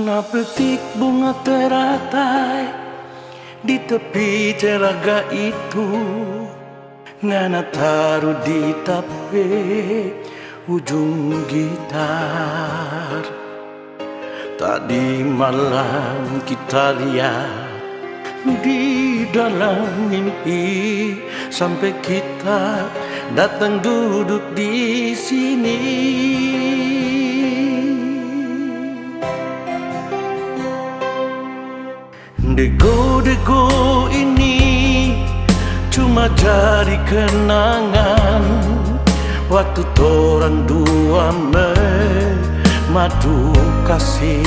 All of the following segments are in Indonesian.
Ngana petik bunga teratai di tepi telaga itu, ngana taruh di tape ujung gitar. Tadi malam kita lihat di dalam mimpi sampai kita datang duduk di sini. Dego-dego ini cuma jadi kenangan waktu torang dua madu kasih.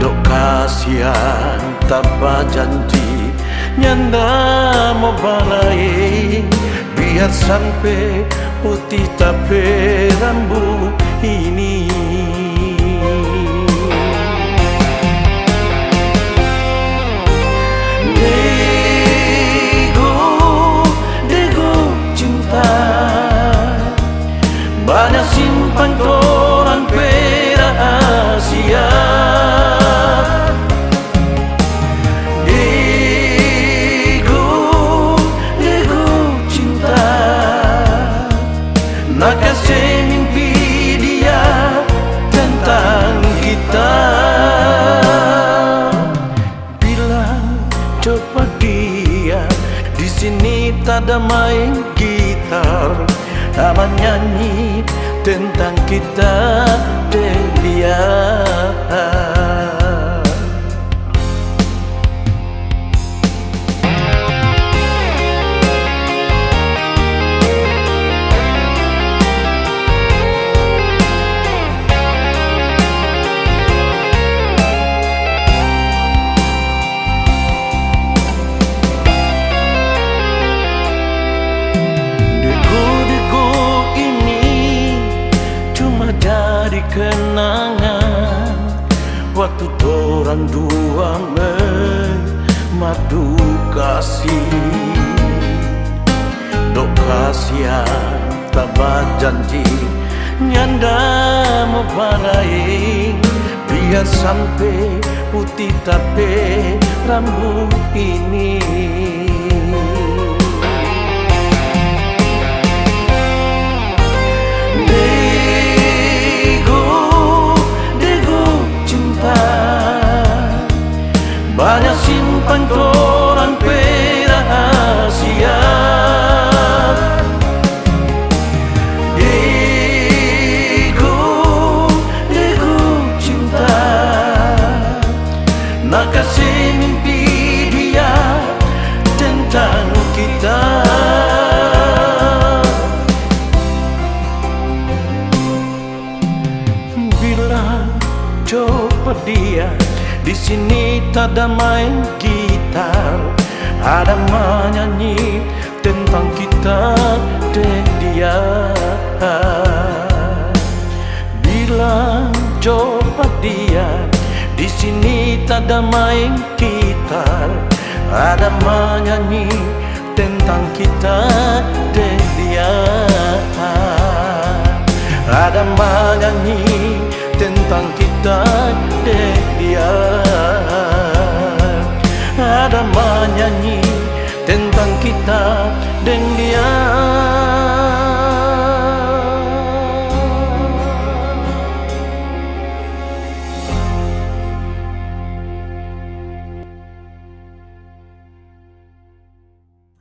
Dok kasihan tanpa janji nyanda mau balai, biar sampai putih tapi rambut ini. Banyak simpan torang rahasia. Dego cinta, nak kasih mimpi dia tentang kita. Bilang coba dia, di sini tak ada main gitar, sama nyanyi tentang kita dan dia. Kenangan waktu torang dua madu kasih. Dok kasihan tanpa janji nyanda mau balai, biar sampai putih tapi rambut ini. Banyak simpan torang rahasia. Dego cinta, nak kasih mimpi dia tentang kita. Bilang coba dia, di sini tak ada main gitar, ada menyanyi tentang kita dan dia. Bilang coba dia, di sini tak ada main gitar, ada menyanyi tentang kita dan dia. Ada menyanyi tentang kita dan dia. Ada menyanyi tentang kita dan dia.